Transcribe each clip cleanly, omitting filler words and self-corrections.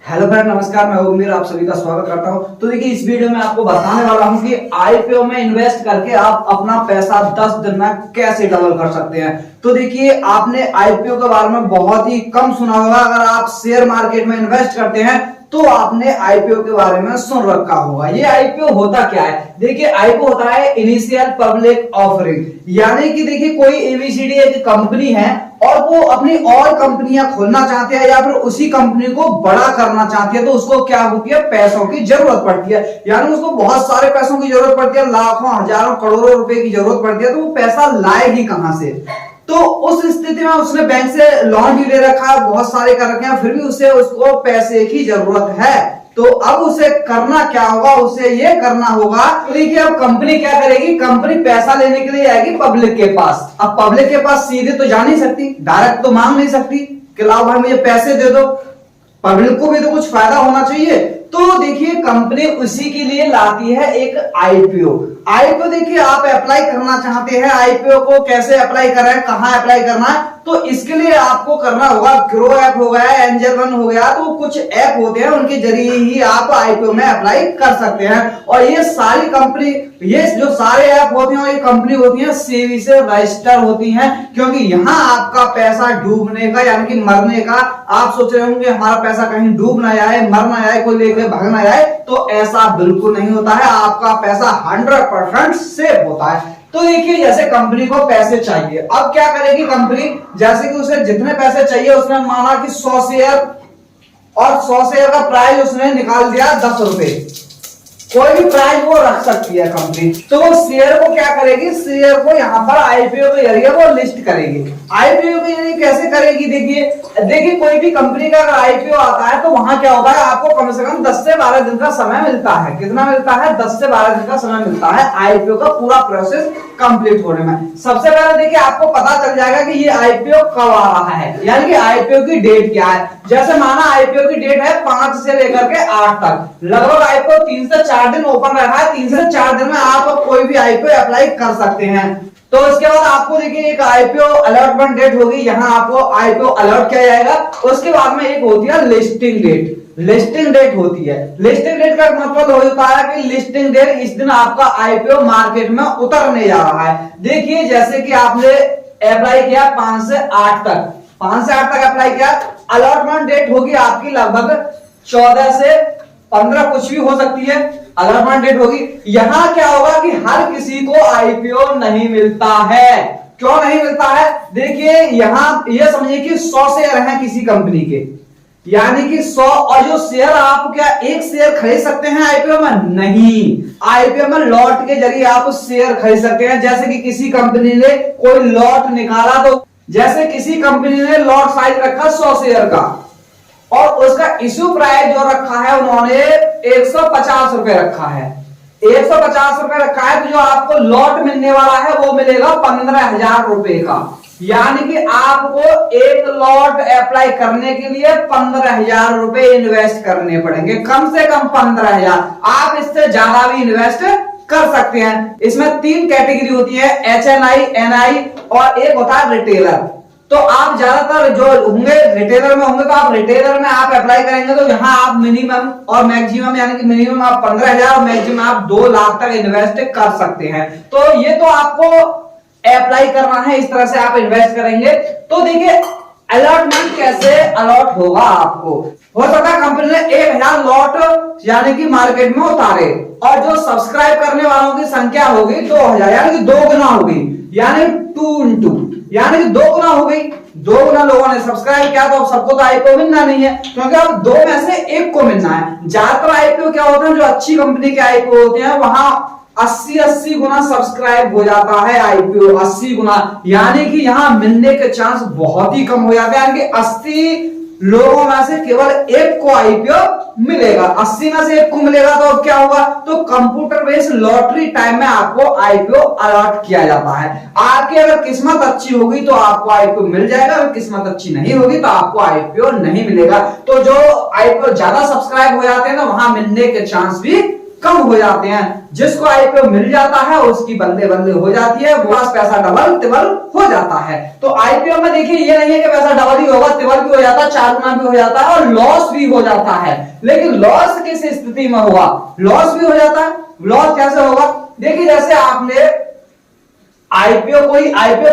Hello friend, नमस्कार। मैं उम्मीद आप सभी का स्वागत करता हूं। तो देखिए, इस वीडियो में आपको बताने वाला हूं कि आईपीओ में इन्वेस्ट करके आप अपना पैसा 10 दिन में कैसे डबल कर सकते हैं। तो देखिए, आपने आईपीओ के बारे में बहुत ही कम सुना होगा। अगर आप शेयर मार्केट में इन्वेस्ट करते हैं तो आपने आईपीओ के बारे में सुन रखा होगा। ये आईपीओ होता क्या है? देखिए, आईपीओ होता है इनिशियल पब्लिक ऑफरिंग, यानी कि देखिए कोई एबीसीडी एक कंपनी है और वो अपनी और कंपनियां खोलना चाहते हैं या फिर उसी कंपनी को बड़ा करना चाहती है, तो उसको क्या होती है? पैसों की जरूरत पड़ती है। यानी उसको बहुत सारे पैसों की जरूरत पड़ती है, लाखों हजारों करोड़ों रुपए की जरूरत पड़ती है। तो वो पैसा लाएगी कहां से? तो उस स्थिति में उसने बैंक से लोन भी ले रखा है, बहुत सारे कर रखे हैं, फिर भी उसे उसको पैसे की जरूरत है। तो अब उसे करना क्या होगा? उसे ये करना होगा, देखिए अब कंपनी क्या करेगी? कंपनी पैसा लेने के लिए आएगी पब्लिक के पास। अब पब्लिक के पास सीधे तो जा नहीं सकती, डायरेक्ट तो मांग नहीं सकती कि लाओ भाई मुझे पैसे दे दो। पब्लिक को भी तो कुछ फायदा होना चाहिए। तो देखिए, कंपनी उसी के लिए लाती है एक आईपीओ। आईपीओ देखिए, आप अप्लाई करना चाहते हैं, आईपीओ को कैसे अप्लाई करें, कहां अप्लाई करना है? तो इसके लिए आपको करना होगा, ग्रो ऐप हो गया, एंजल वन हो गया, तो कुछ ऐप होते हैं, उनके जरिए ही आप आईपीओ में अप्लाई कर सकते हैं। और ये सारी कंपनी, ये जो सारे ऐप होते हैं, ये कंपनी होती है सेबी से रजिस्टर होती हैं, क्योंकि यहां आपका पैसा डूबने का यानी कि मरने का, आप सोच रहे होंगे हमारा पैसा कहीं डूब ना जाए, मर ना जाए, कोई लेके भाग ना जाए, तो ऐसा बिल्कुल नहीं होता है। आपका पैसा 100% सेफ होता है। तो देखिए, जैसे कंपनी को पैसे चाहिए, अब क्या करेगी कंपनी? जैसे कि उसे जितने पैसे चाहिए, उसने माना कि 100 शेयर, और 100 शेयर का प्राइस उसने निकाल दिया 10 रुपए। कोई भी प्राइस वो रख सकती है कंपनी। तो वो शेयर को क्या करेगी? शेयर को यहाँ पर आईपीओ के जरिए वो लिस्ट करेगी। आईपीओ के जरिए कैसे करेगी? देखिए कोई भी कंपनी का अगर आईपीओ आता है तो वहां क्या होता है? आपको कम से कम 10 से 12 दिन का समय मिलता है। कितना मिलता है? 10 से 12 दिन का समय मिलता है आईपीओ का पूरा प्रोसेस कंप्लीट होने में। सबसे पहले देखिए, आपको पता चल जाएगा कि ये आईपीओ कब आ रहा है, यानी कि आईपीओ की डेट क्या है। जैसे माना आईपीओ की डेट है 5 से लेकर के 8 तक, लगभग आईपीओ 3 से 4 दिन ओपन रहा है। 3 से 4 दिन में आप कोई भी आईपीओ अप्लाई कर सकते हैं। तो उसके बाद आपको देखिए एक आईपीओ अलॉटमेंट डेट होगी, यहाँ आपको आईपीओ अलॉट किया जाएगा। उसके बाद में एक होती है लिस्टिंग डेट। लिस्टिंग डेट होती है, लिस्टिंग डेट का मतलब होता है कि लिस्टिंग डेट, इस दिन आपका आईपीओ मार्केट में उतरने जा रहा है। देखिए, जैसे कि आपने अप्लाई किया 5 से 8 तक, 5 से 8 तक अप्लाई किया, अलॉटमेंट डेट होगी आपकी लगभग 14 से 15, कुछ भी हो सकती है, अलॉटमेंट डेट होगी। यहां क्या होगा कि हर किसी को आईपीओ नहीं मिलता है। क्यों नहीं मिलता है? देखिए, यहां ये समझिए कि 100 शेयर हैं किसी कंपनी के, यानी कि 100, और जो शेयर आप क्या एक शेयर खरीद सकते हैं आईपीओ में? नहीं, आईपीओ में लॉट के जरिए आप शेयर खरीद सकते हैं। जैसे कि किसी कंपनी ने कोई लॉट निकाला, तो जैसे किसी कंपनी ने लॉट साइज रखा 100 शेयर का, और उसका इश्यू प्राइस जो रखा है उन्होंने 150 रुपए रखा है, 150 रुपए रखा है, तो जो आपको लॉट मिलने वाला है वो मिलेगा 15,000 रुपए का। यानी कि आपको एक लॉट अप्लाई करने के लिए 15,000 रुपए इन्वेस्ट करने पड़ेंगे, कम से कम 15,000। आप इससे ज्यादा भी इन्वेस्ट कर सकते हैं। इसमें 3 कैटेगरी होती है, एचएनआई, एनआई और एक होता है रिटेलर। तो आप ज्यादातर जो होंगे रिटेलर में होंगे, तो आप रिटेलर में आप अप्लाई करेंगे तो यहाँ आप मिनिमम और मैक्सिमम, यानी कि मिनिमम आप 15,000 और मैक्सिमम आप 2 लाख तक इन्वेस्ट कर सकते हैं। तो ये तो आपको अप्लाई करना है, इस तरह से आप इन्वेस्ट करेंगे। तो देखिए, अलॉटमेंट कैसे अलॉट होगा आपको? हो सकता है कंपनी ने 1000 लॉट यानी कि मार्केट में उतारे, और जो सब्सक्राइब करने वालों की संख्या होगी 2000, यानी कि 2 गुना होगी, यानी 2 into, यानी कि 2 गुना हो गई। 2 गुना लोगों ने सब्सक्राइब किया, तो अब सबको तो आईपीओ मिलना नहीं है, क्योंकि अब 2 में से 1 को मिलना है। ज्यादातर आईपीओ क्या होते हैं, जो अच्छी कंपनी के आईपीओ होते हैं, वहां 80 गुना सब्सक्राइब हो जाता है आईपीओ, 80 गुना, यानी कि यहां मिलने के चांस बहुत ही कम हो जाते हैं। यानी कि 80 लोगों में से केवल 1 को आईपीओ मिलेगा, 80 में से 1 को मिलेगा। तो अब क्या होगा? तो कंप्यूटर बेस्ड लॉटरी टाइम में आपको आईपीओ अलॉट किया जाता है। आपकी अगर किस्मत अच्छी होगी तो आपको आईपीओ मिल जाएगा, अगर किस्मत अच्छी नहीं होगी तो आपको आईपीओ नहीं मिलेगा। तो जो आईपीओ ज्यादा सब्सक्राइब हो जाते हैं ना, वहां मिलने के चांस भी कम हो जाते हैं। जिसको आईपीओ मिल जाता है उसकी बल्ले बल्ले हो जाती है, वो पैसा डबल तिबल हो जाता है। तो आईपीओ में देखिए ये नहीं है कि पैसा डबल ही होगा, तिबल भी हो जाता है, 4 गुना भी हो जाता है और लॉस भी हो जाता है। लेकिन लॉस किस स्थिति में होगा? लॉस भी हो जाता है। लॉस कैसे होगा? देखिए जैसे आपने आईपीओ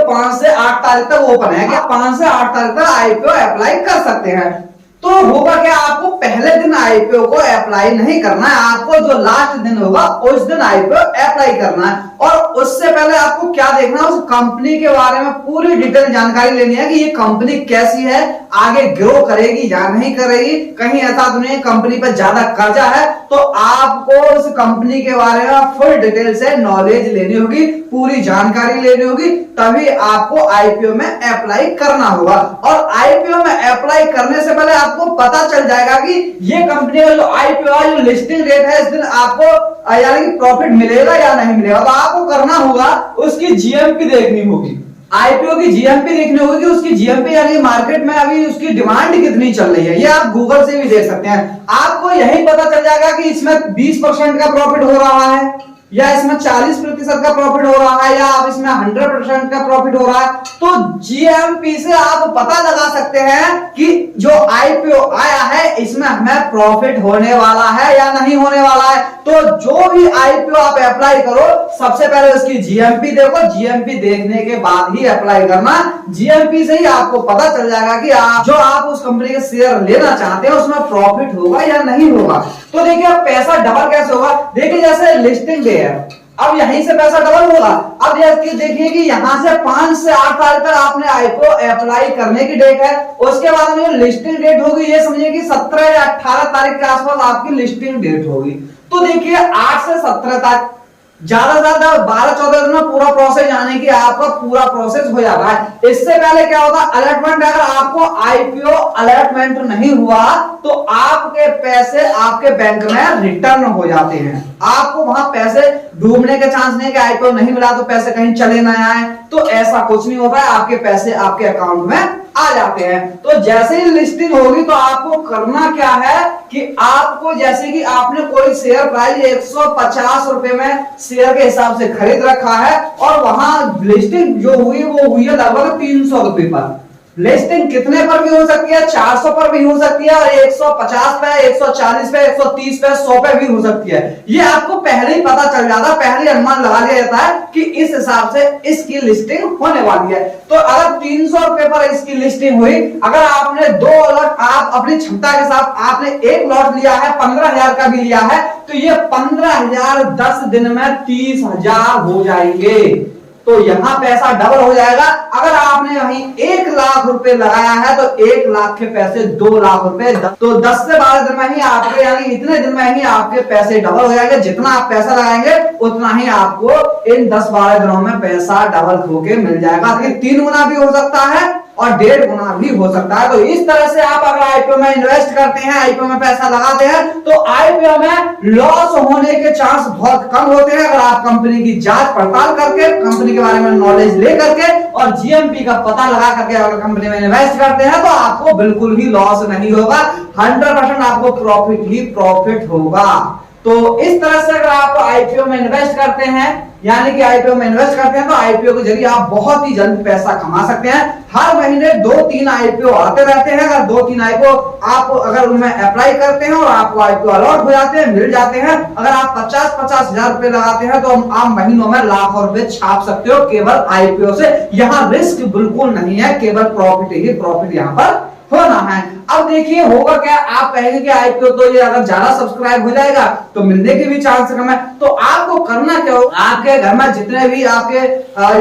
5 से 8 तारीख तक ओपन है, क्या 5 से 8 तारीख तक आईपीओ अप्लाई कर सकते हैं। तो होगा क्या, आपको पहले दिन आईपीओ को अप्लाई नहीं करना है, आपको जो लास्ट दिन होगा उस दिन आईपीओ अप्लाई करना है। और उससे पहले आपको क्या देखना है, उस कंपनी के बारे में पूरी डिटेल जानकारी लेनी है कि ये कंपनी कैसी है, आगे ग्रो करेगी या नहीं करेगी। कहीं ऐसा तो नहीं कंपनी पर ज्यादा कर्जा है, तो आपको उस कंपनी के बारे में फुल डिटेल से नॉलेज लेनी होगी, पूरी जानकारी लेनी होगी, तभी आपको आईपीओ में अप्लाई करना होगा। और आईपीओ में अप्लाई करने से पहले आपको पता चल जाएगा कि ये कंपनी का जो आईपीओ जो लिस्टिंग रेट है, इस दिन आपको यानी कि प्रॉफिट मिलेगा या नहीं मिलेगा। तो आपको करना होगा उसकी जीएमपी देखनी होगी, आईपीओ की जीएमपी देखनी होगी कि उसकी जीएमपी यानी मार्केट में अभी उसकी डिमांड कितनी चल रही है। ये आप गूगल से भी देख सकते हैं, आपको यही पता चल जाएगा कि इसमें 20% का प्रॉफिट हो रहा है या इसमें 40% का प्रॉफिट हो रहा है या अब इसमें 100% का प्रॉफिट हो रहा है। तो जीएमपी से आप पता लगा सकते हैं कि जो आईपीओ आया है इसमें हमें प्रॉफिट होने वाला है या नहीं होने वाला है। तो जो भी आईपीओ आप अप्लाई करो, सबसे पहले उसकी जीएमपी देखो, जीएमपी देखने के बाद ही अप्लाई करना। जीएमपी से ही आपको पता चल जाएगा कि आप उस कंपनी के शेयर लेना चाहते हैं उसमें प्रॉफिट होगा या नहीं होगा। तो देखिए अब पैसा डबल कैसे होगा, देखिए जैसे लिस्टिंग डे है, अब यहीं से पैसा डबल होगा। अब देखिए कि यहां से 5 से 8 तारीख तक आपने आईपीओ अप्लाई करने की डेट है, उसके बाद में लिस्टिंग डेट होगी, ये समझिए कि 17 या 18 तारीख के आसपास आपकी लिस्टिंग डेट होगी। तो देखिए 8 से 17 तारीख, ज्यादा से ज्यादा 12-14 दिन में पूरा प्रोसेस यानी कि आपका पूरा प्रोसेस हो जाता है। इससे पहले क्या होता है, अलर्टमेंट, अगर आपको आईपीओ अलर्टमेंट नहीं हुआ तो आपके पैसे आपके बैंक में रिटर्न हो जाते हैं। आपको वहां पैसे डूबने के चांस नहीं कि आईपीओ नहीं मिला तो पैसे कहीं चले ना आए, तो ऐसा कुछ नहीं होता है, आपके पैसे आपके अकाउंट में आ जाते हैं। तो जैसे ही लिस्टिंग होगी तो आपको करना क्या है कि आपको जैसे कि आपने कोई शेयर प्राइस 150 रुपए में शेयर के हिसाब से खरीद रखा है और वहां लिस्टिंग जो हुई वो हुई है लगभग 300 रुपए पर। लिस्टिंग कितने पर भी हो सकती है, 400 पर भी हो सकती है और 150 पे, 140 पे, 130 पे, 100 पे भी हो सकती है। ये आपको पहले ही पता चल जाता है, पहले अनुमान लगा लिया जाता है कि इस हिसाब से इसकी लिस्टिंग होने वाली है। तो अगर 300 रुपए पर इसकी लिस्टिंग हुई, अगर आपने 2 लॉट आप अपनी क्षमता के साथ आपने 1 लॉट लिया है, 15,000 का भी लिया है, तो ये 15,000 10 दिन में 30,000 हो जाएंगे। तो यहां पैसा डबल हो जाएगा। अगर आपने वहीं 1 लाख रुपए लगाया है तो 1 लाख के पैसे 2 लाख रुपए, तो 10 से 12 दिन में ही आपके यानी इतने दिन में ही आपके पैसे डबल हो जाएंगे। जितना आप पैसा लगाएंगे उतना ही आपको इन 10-12 दिनों में पैसा डबल होके मिल जाएगा। 3 गुना भी हो सकता है और 1.5 गुना भी हो सकता है। तो इस तरह से आप अगर आईपीओ में इन्वेस्ट करते हैं, आईपीओ में पैसा लगाते हैं, तो आईपीओ में लॉस होने के चांस बहुत कम होते हैं। अगर आप कंपनी की जांच पड़ताल करके, कंपनी के बारे में नॉलेज लेकर के और जीएमपी का पता लगा करके अगर कंपनी में इन्वेस्ट करते हैं तो आपको बिल्कुल भी लॉस नहीं होगा, 100% आपको प्रॉफिट ही प्रॉफिट होगा। तो इस तरह से अगर आप आईपीओ में इन्वेस्ट करते हैं, यानी कि आईपीओ में इन्वेस्ट करते हैं, तो आईपीओ के जरिए आप बहुत ही जल्द पैसा कमा सकते हैं। हर महीने 2-3 आईपीओ आते रहते हैं। अगर 2-3 आईपीओ आप अगर उनमें अप्लाई करते हैं और आपको आईपीओ अलॉट हो जाते हैं, मिल जाते हैं, अगर आप 50-50 हजार रुपए लगाते हैं तो आप महीनों में लाखों रुपए छाप सकते हो केवल आईपीओ से। यहाँ रिस्क बिल्कुल नहीं है, केवल प्रॉफिट ही प्रॉफिट यहाँ पर होना है। अब देखिए होगा क्या, आप कहेंगे कि आईपीओ तो ये अगर ज्यादा सब्सक्राइब हो जाएगा तो मिलने के भी चांस कम है। तो आपको करना क्या होगा, आपके घर में जितने भी आपके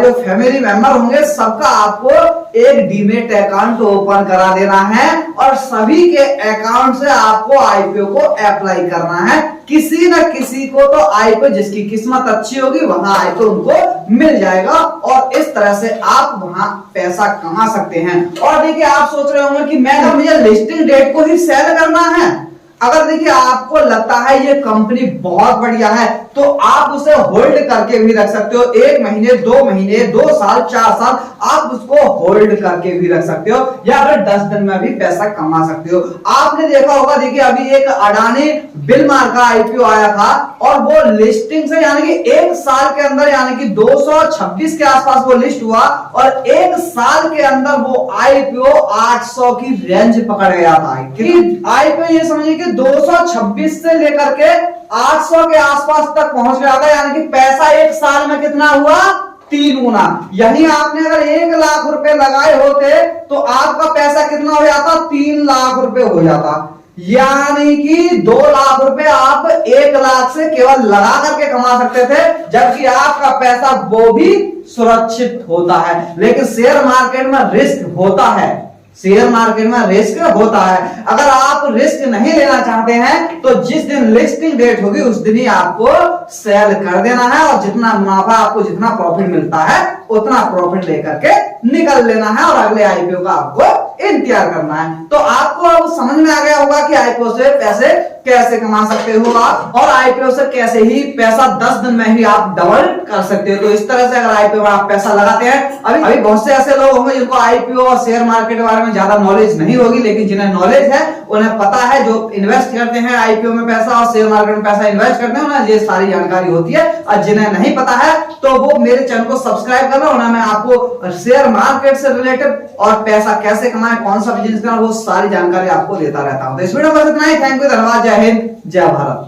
जो फैमिली मेंबर होंगे सबका आपको एक डीमेट अकाउंट ओपन करा देना है और सभी के अकाउंट से आपको आईपीओ को अप्लाई करना है। किसी न किसी को तो आईपीओ, जिसकी किस्मत अच्छी होगी वहां आईपीओ उनको मिल जाएगा और इस तरह से आप वहां पैसा कमा सकते हैं। और देखिए आप सोच रहे होंगे कि मैं मुझे लिस्टिंग डेट को ही सेल करना है, अगर देखिए आपको लगता है ये कंपनी बहुत बढ़िया है तो आप उसे होल्ड करके भी रख सकते हो, 1 महीने 2 महीने 2 साल 4 साल आप उसको होल्ड करके भी रख सकते हो, या फिर 10 दिन में भी पैसा कमा सकते हो। आपने देखा होगा, देखिए अभी एक अडानी बिलमार का आईपीओ आया था और वो लिस्टिंग से यानी कि 1 साल के अंदर यानी कि 226 के आसपास वो लिस्ट हुआ और 1 साल के अंदर वो आईपीओ 800 की रेंज पकड़ गया था। आईपीओ ये समझिए कि 226 से लेकर के 800 के आसपास तक पहुंच गया था, यानी कि पैसा 1 साल में कितना हुआ, 3 गुना। यही आपने अगर 1 लाख रुपए लगाए होते तो आपका पैसा कितना हो जाता, 3 लाख रुपए हो जाता, यानी कि 2 लाख रुपए आप 1 लाख से केवल लगा करके कमा सकते थे, जबकि आपका पैसा वो भी सुरक्षित होता है। लेकिन शेयर मार्केट में रिस्क होता है, शेयर मार्केट में रिस्क होता है। अगर आप रिस्क नहीं लेना चाहते हैं तो जिस दिन लिस्टिंग डेट होगी उस दिन ही आपको सेल कर देना है और जितना मुनाफा आपको, जितना प्रॉफिट मिलता है उतना प्रॉफिट लेकर के निकल लेना है और अगले आईपीओ का आपको इंतजार करना है। तो आपको अब समझ में आ गया होगा कि आईपीओ से पैसे कैसे कमा सकते हो आप, और आईपीओ से कैसे ही पैसा 10 दिन में ही आप डबल कर सकते हो। तो इस तरह से अगर आईपीओ में आप पैसा लगाते हैं, अभी बहुत से ऐसे लोग होंगे जिनको आईपीओ और शेयर मार्केट के बारे में ज्यादा नॉलेज नहीं होगी, लेकिन जिन्हें नॉलेज है उन्हें पता है, जो इन्वेस्ट करते हैं आईपीओ में पैसा और शेयर मार्केट में पैसा इन्वेस्ट करते हैं उन्हें ये सारी जानकारी होती है। और जिन्हें नहीं पता है तो वो मेरे चैनल को सब्सक्राइब करना, और मैं आपको शेयर मार्केट से रिलेटेड और पैसा कैसे कमाएं, कौन सा बिजनेस करना, वो सारी जानकारी आपको देता रहता हूं। तो इस वीडियो में बस इतना ही। थैंक यू, धन्यवाद, जय हिंद, जय भारत।